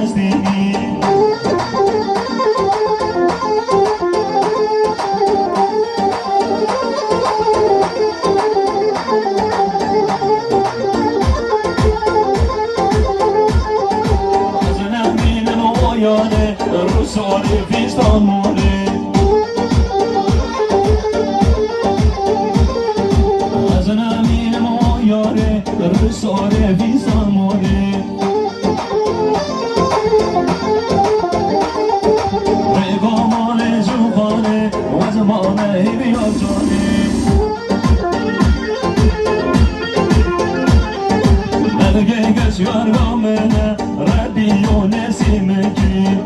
هستینی از نمینم و یاره رو ساری فیستان موره از نمینم و یاره رو ساری فیستان موره رگامان جوخانه و زمانه بیاد جانه نلگه گشیار گامنه ردی و نسیمه کی